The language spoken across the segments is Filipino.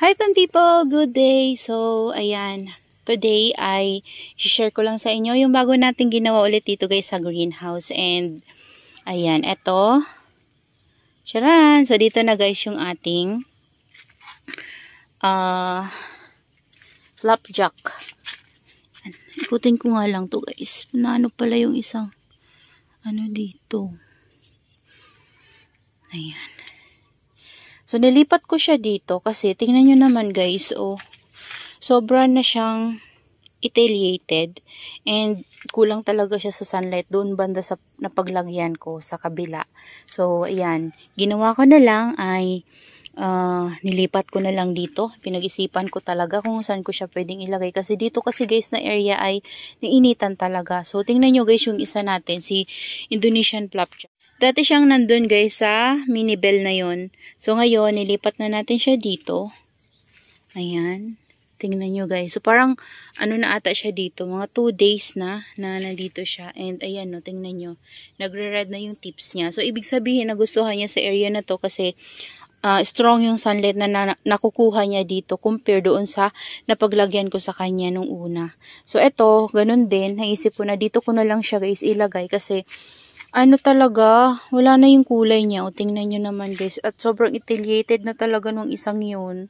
Hi fun people! Good day! So, ayan. Today ay share ko lang sa inyo yung bago nating ginawa ulit dito guys sa greenhouse. And, ayan. Eto. Charan! So, dito na guys yung ating flapjack. Ikutin ko nga lang to guys. Ano pala yung isang dito. Ayan. So, nilipat ko siya dito kasi tingnan nyo naman guys, sobra na siyang etiolated and kulang talaga siya sa sunlight doon banda sa napaglagyan ko sa kabila. So, ayan. Ginawa ko na lang ay nilipat ko na lang dito. Pinag-isipan ko talaga kung saan ko siya pwedeng ilagay kasi dito kasi guys na area ay nainitan talaga. So, tingnan nyo guys yung isa natin, si Indonesian flapjack. Dati siyang nandun guys sa mini bell na yon. So ngayon, nilipat na natin siya dito. Ayan. Tingnan nyo guys. So parang na ata siya dito. Mga 2 days na nandito siya. And ayan no, tingnan nyo. Nagre-red na yung tips niya. So ibig sabihin nagustuhan niya sa area na to kasi strong yung sunlight na nakukuha niya dito compare doon sa napaglagyan ko sa kanya nung una. So eto, ganun din. Naisip ko na dito ko na lang siya guys ilagay kasi talaga, wala na yung kulay niya. O, tingnan nyo naman guys. At sobrang etiolated na talaga nung isang yun.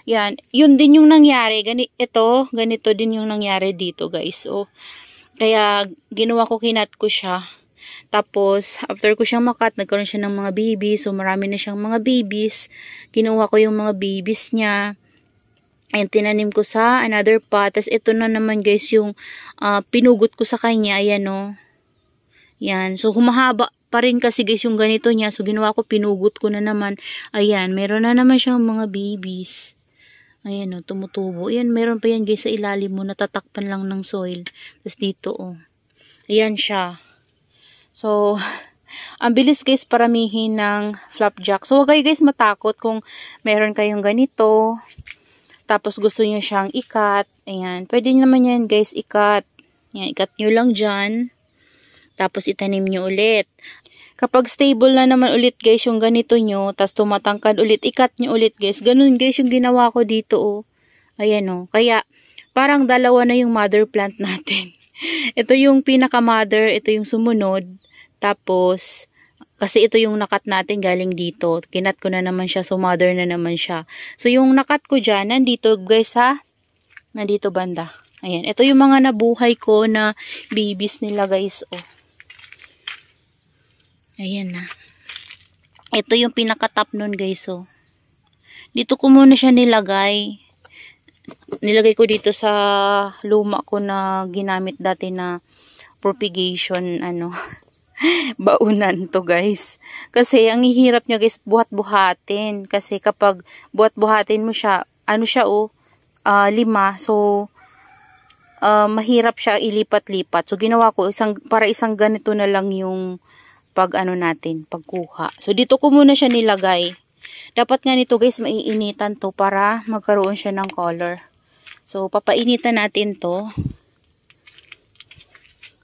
Yan. Yun din yung nangyari. Ganito din yung nangyari dito guys. O, kaya ginawa ko, kinat ko siya. Tapos, after ko siyang makat, nagkaroon siya ng mga babies. So, marami na siyang mga babies. Kinuha ko yung mga babies niya. And tinanim ko sa another pot. Tapos, ito na naman guys yung pinugot ko sa kanya. Ayan o. Yan. So, humahaba pa rin kasi guys yung ganito niya. So, ginawa ko, pinugot ko na naman. Ayan. Meron na naman siyang mga babies. Ayan o, tumutubo. Ayan, meron pa yan guys sa ilalim mo. Natatakpan lang ng soil. Tapos dito o. Ayan siya. So, ang bilis guys paramihin ng flapjack. So, huwag kayo guys matakot kung meron kayong ganito. Tapos gusto nyo siyang ikat. Ayan. Pwede naman yan guys ikat. Ayan, ikat nyo lang dyan. Tapos itanim nyo ulit. Kapag stable na naman ulit guys yung ganito nyo, tapos tumatangkad ulit, ikat nyo ulit guys. Ganun guys yung ginawa ko dito o. Ayan o. Kaya parang dalawa na yung mother plant natin. Ito yung pinaka mother, ito yung sumunod. Tapos, kasi ito yung nakat natin galing dito. Kinat ko na naman siya, so mother na naman siya. So yung nakat ko dyan, nandito guys ha. Nandito banda. Ayan. Ito yung mga nabuhay ko na babies nila guys o. Ayan na. Ito yung pinaka-top nun guys. So, dito ko muna siya nilagay. Nilagay ko dito sa luma ko na ginamit dati na propagation, baunan to guys. Kasi, ang hihirap niya guys, buhat-buhatin. Kasi kapag buhat-buhatin mo siya, lima. So, mahirap siya ilipat-lipat. So, ginawa ko, para isang ganito na lang yung pagkuha. So, dito ko muna siya nilagay. Dapat nga nito guys, maiinitan to para magkaroon siya ng color. So, papainitan natin to.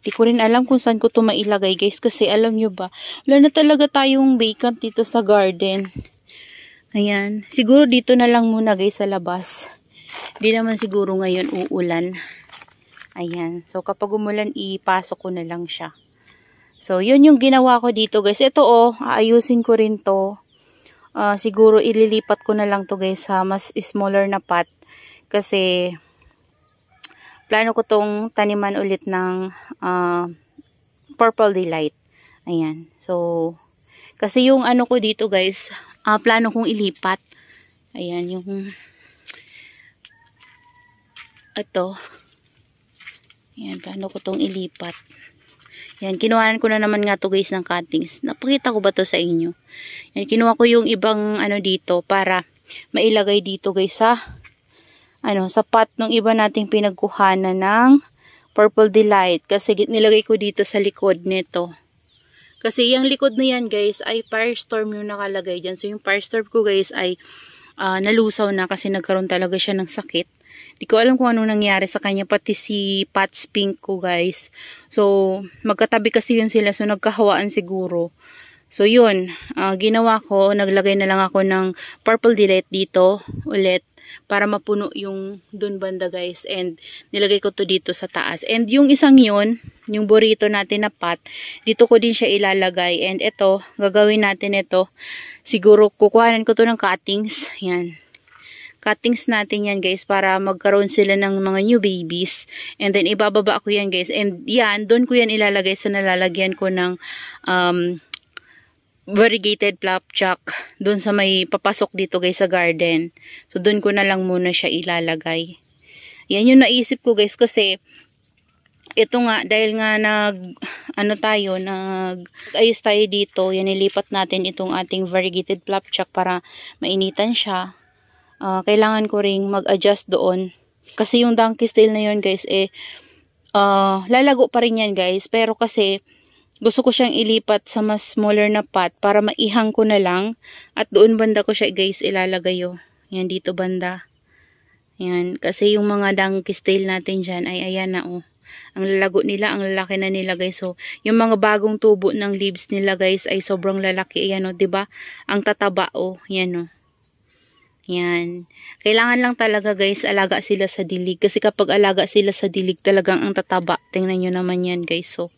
Di ko rin alam kung saan ko to mailagay guys, kasi alam nyo ba, wala na talaga tayong vacant dito sa garden. Ayan. Siguro dito na lang muna guys sa labas. Di naman siguro ngayon uulan. Ayan. So, kapag umulan, ipasok ko na lang siya. So, yun yung ginawa ko dito guys. Ito aayusin ko rin to. Siguro ililipat ko na lang to guys sa mas smaller na pot. Kasi, plano ko tong taniman ulit ng Purple Delight. Ayan. So, kasi yung ko dito guys, plano kong ilipat. Ayan, yung ito. Ayan, plano ko tong ilipat. Yan, kinuhaan ko na naman nga to guys ng cuttings. Napakita ko ba to sa inyo? Yan, kinuha ko yung ibang dito para mailagay dito guys sa pot ng iba nating pinagkuhanan ng Purple Delight. Kasi nilagay ko dito sa likod nito. Kasi yung likod na yan guys ay Firestorm yung nakalagay dyan. So yung Firestorm ko guys ay nalusaw na kasi nagkaroon talaga siya ng sakit. Di ko alam kung ano nangyari sa kanya, pati si Pat's Pink ko guys. So, magkatabi kasi yun sila, so nagkahawaan siguro. So, yun, ginawa ko, naglagay na lang ako ng Purple Delight dito ulit. para mapuno yung dun banda guys. And nilagay ko to dito sa taas. And yung isang yun, yung burrito natin na pot, dito ko din siya ilalagay. And ito, gagawin natin ito. Siguro kukuhanan ko to ng cuttings. Yan. Cuttings natin yan guys para magkaroon sila ng mga new babies. And then ibababa ko yan guys. And yan, doon ko yan ilalagay sa nalalagyan ko ng variegated flapjack. Doon sa may papasok dito guys sa garden. So doon ko na lang muna siya ilalagay. Yan yung naisip ko guys kasi ito nga dahil nga nag-ayos tayo dito. Yan nilipat natin itong ating variegated flapjack para mainitan siya. Kailangan ko ring mag-adjust doon. Kasi yung donkey tail na yun guys, lalago pa rin yan guys. Pero kasi, gusto ko siyang ilipat sa mas smaller na pot para maihang ko na lang. At doon banda ko siya guys ilalagay yun. Yan dito banda. Yan. Kasi yung mga donkey tail natin dyan ay ayan na oh. Ang lalago nila, ang lalaki na nila guys. So, yung mga bagong tubo ng leaves nila guys ay sobrang lalaki. Ayan oh, diba? Ang tataba oh. Yan oh. Yan. Kailangan lang talaga guys, alaga sila sa dilig. Kasi kapag alaga sila sa dilig, talagang ang tataba. Tingnan nyo naman yan guys. So,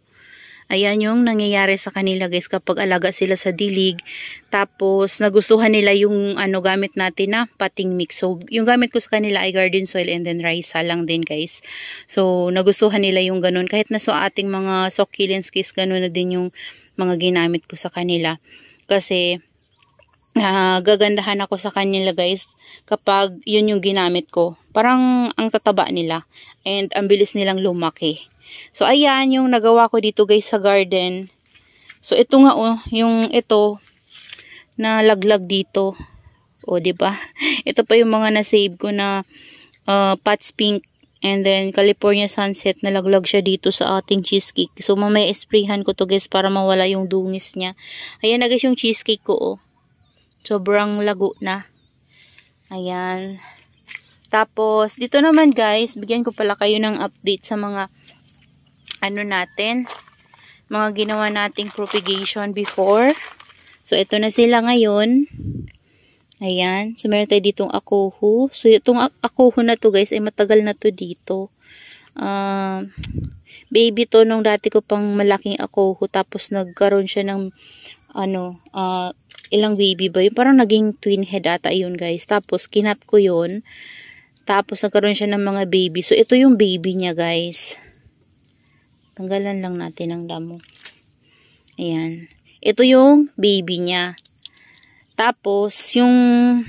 ayan yung nangyayari sa kanila guys kapag alaga sila sa dilig. Tapos, nagustuhan nila yung gamit natin na potting mix. So, yung gamit ko sa kanila ay garden soil and then rice lang din guys. So, nagustuhan nila yung ganun. Kahit na sa ating mga succulents guys, ganun na din yung mga ginamit ko sa kanila. Kasi, gagandahan ako sa kanila guys kapag yun yung ginamit ko. Parang ang tataba nila and ang bilis nilang lumaki. So ayan yung nagawa ko dito guys sa garden. So ito nga oh, yung ito na laglag dito. O diba? Ito pa yung mga na-save ko na Pots Pink and then California Sunset, nalaglag siya dito sa ating cheesecake. So mamaya sprayhan ko to guys para mawala yung dungis niya. Ayan na guys yung cheesecake ko oh. Sobrang lago na. Ayan. Tapos, dito naman guys, bigyan ko pala kayo ng update sa mga natin. Mga ginawa nating propagation before. So, ito na sila ngayon. Ayan. So, meron tayo ditong akuhu. So, itong akuhu na to guys, ay matagal na to dito. Baby to nung dati ko pang malaking akuhu. Tapos, nagkaroon siya ng ilang baby ba yun? Parang naging twin head ata yun guys. Tapos kinat ko yun. Tapos nagkaroon siya ng mga baby. So ito yung baby niya guys. Tanggalan lang natin ang damo. Ayan. Ito yung baby niya. Tapos yung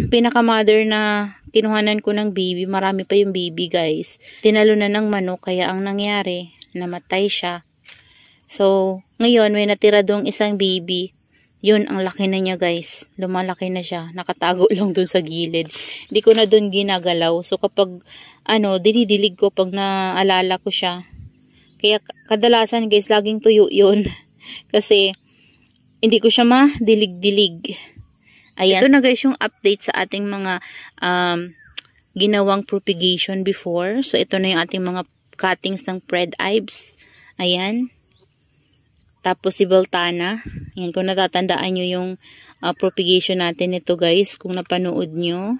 pinaka mother na kinuhanan ko ng baby, marami pa yung baby guys. Tinalo na ng manok kaya ang nangyari, namatay siya. So ngayon may natira dong isang baby. Yun, ang laki na niya guys. Lumalaki na siya. Nakatago lang dun sa gilid. Hindi ko na dun ginagalaw. So kapag, dinidilig ko pag naalala ko siya. Kaya kadalasan guys, laging tuyo yun. Kasi, hindi ko siya madilig-dilig. Ayan. Ito na guys yung update sa ating mga ginawang propagation before. So ito na yung ating mga cuttings ng Red Ives. Ayan. Tapos si Beltana. Yan, kung natatandaan nyo yung propagation natin ito guys, kung napanood nyo.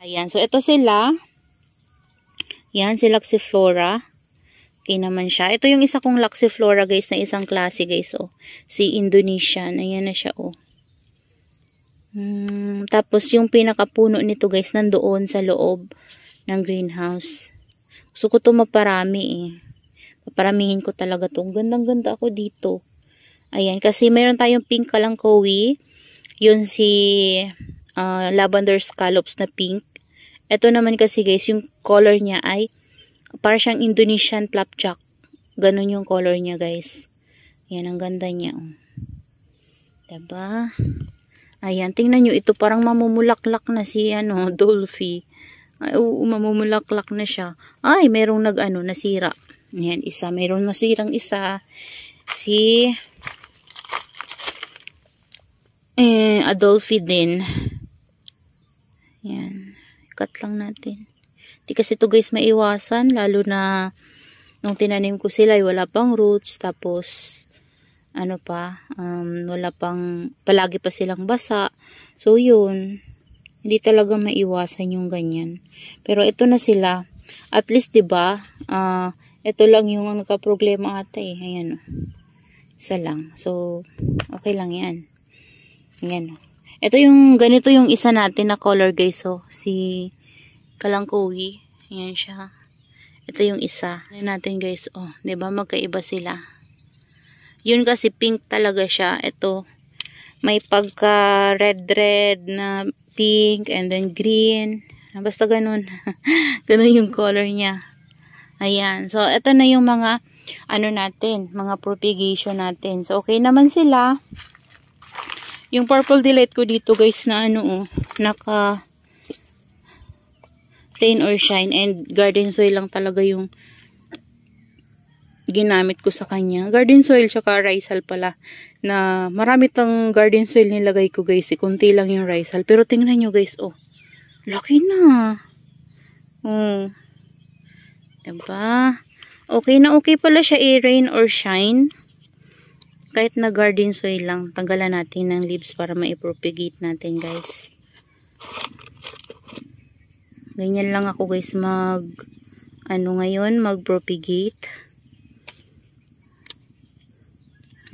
Ayan, so ito sila. Yan, si Laxiflora. Okay naman siya. Ito yung isa kong Laxiflora guys, na isang klase guys. Oh. Si Indonesian. Ayan na siya oh. Tapos yung pinakapuno nito guys, nandoon sa loob ng greenhouse. Gusto ko ito maparami eh. Paparamihin ko talaga to. Gandang-ganda ako dito. Ayan, kasi meron tayong pink kalangkawi. Yun si lavender scallops na pink. Ito naman kasi guys, yung color niya ay para siyang Indonesian flapjack. Ganun yung color niya guys. Ayan, ang ganda niya. Diba? Ayan, tingnan nyo. Ito parang mamumulaklak na si Dolphy. Ay, oo, mamumulaklak na siya. Ay, merong nasira. Ayan, isa. Mayroong nasirang isa. Si Adolphy din. Ayan. Cut lang natin. Di kasi ito guys maiwasan. Lalo na nung tinanim ko sila ay wala pang roots. Tapos wala pang, palagi pa silang basa. So yun. Hindi talaga maiwasan yung ganyan. Pero ito na sila. At least, 'di ba? Ito lang yung nagka-problema ata eh. Ayan, oh. Isa lang. So, okay lang 'yan. Ayan, oh. Ito yung ganito yung isa natin na color, guys, oh. Si Kalangkowi. Ayan siya. Ito yung isa. Ayan natin, guys, oh. 'Di ba? Magkaiba sila. Yun kasi pink talaga siya. Ito may pagka red na pink and then green. Basta ganun. Ganun yung color niya. Ayan. So, ito na yung mga ano natin, mga propagation natin. So, okay naman sila. Yung purple delight ko dito, guys, na ano, oh, naka rain or shine and garden soil lang talaga yung ginamit ko sa kanya. Garden soil tsaka risal pala. Na marami tang garden soil nilagay ko, guys. Kunti lang yung risal. Pero tingnan nyo, guys, oh. Laki na. Oh. Diba? Okay na okay pala siya rain or shine. Kahit na garden soil lang. Tanggalan natin ng leaves para maipropagate natin, guys. Ganyan lang ako, guys, mag-propagate.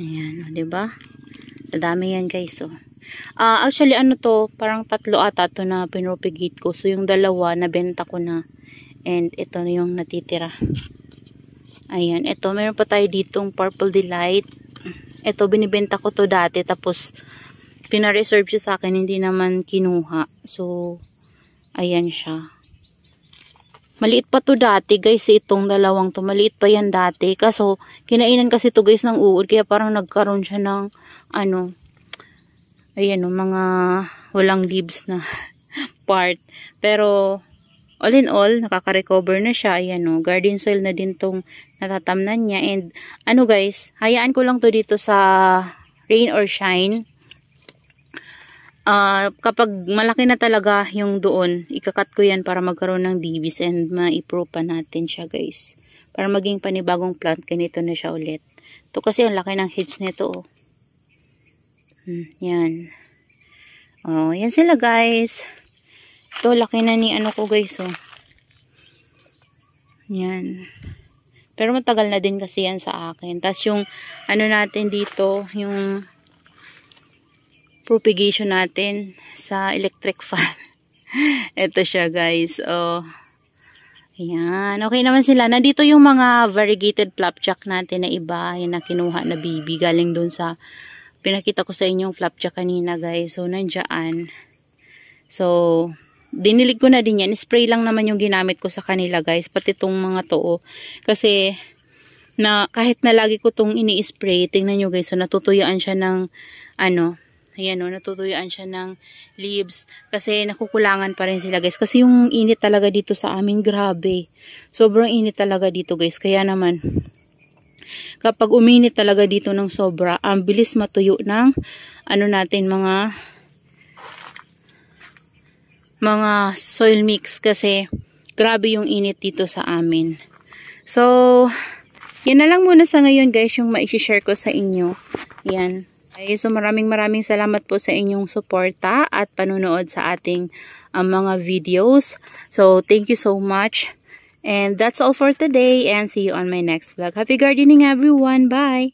Ayan, o, diba? Madami yan, guys, oh. Actually, ano to, parang 3 ata to na pinropagate ko. So, yung 2, nabenta ko na. And, ito na yung natitira. Ayan, ito, meron pa tayo ditong purple delight. Ito, binibenta ko to dati. Tapos, pina-reserve siya sa akin, hindi naman kinuha. So, ayan siya. Maliit pa to dati, guys, itong 2 to. Maliit pa yan dati. Kaso, kinainan kasi to, guys, ng uod. Kaya parang nagkaroon siya ng, ano, ayan, mga walang leaves na part. Pero, all in all, nakaka-recover na siya. Ayan, oh, garden soil na din tong natatamnan niya. And, ano, guys, hayaan ko lang to dito sa rain or shine. Kapag malaki na talaga yung doon, ikakat ko yan para magkaroon ng leaves and ma-improve pa natin siya, guys. Para maging panibagong plant, ganito na siya ulit. Ito kasi ang laki ng heads nito, oh. Yan. Oh, yan sila, guys. Ito, laki na ni ano ko, guys, oh. Yan. Pero matagal na din kasi yan sa akin. Tapos yung, ano natin dito, yung propagation natin sa electric fan. Ito siya, guys. Oh. Ayan. Okay naman sila. Nandito yung mga variegated flapjack natin na iba. Yan na kinuha na baby. Galing dun sa pinakita ko sa inyong flapjack kanina, guys. So, nandyan. So, dinilig ko na din yan. Spray lang naman yung ginamit ko sa kanila, guys. Pati itong mga to, oh. Kasi, kahit na lagi ko itong ini-spray, tingnan nyo, guys. So, natutuyaan siya ng, ano, ayan, o, natutuyaan siya ng leaves. Kasi nakukulangan pa rin sila, guys. Kasi yung init talaga dito sa amin, grabe. Sobrang init talaga dito, guys. Kaya naman, kapag uminit talaga dito ng sobra, ang bilis matuyo ng, ano natin, mga soil mix. Kasi, grabe yung init dito sa amin. So, yan na lang muna sa ngayon, guys, yung ma-share ko sa inyo. Yan. Okay, so maraming salamat po sa inyong suporta at panunood sa ating mga videos. So thank you so much. And that's all for today and see you on my next vlog. Happy gardening, everyone. Bye!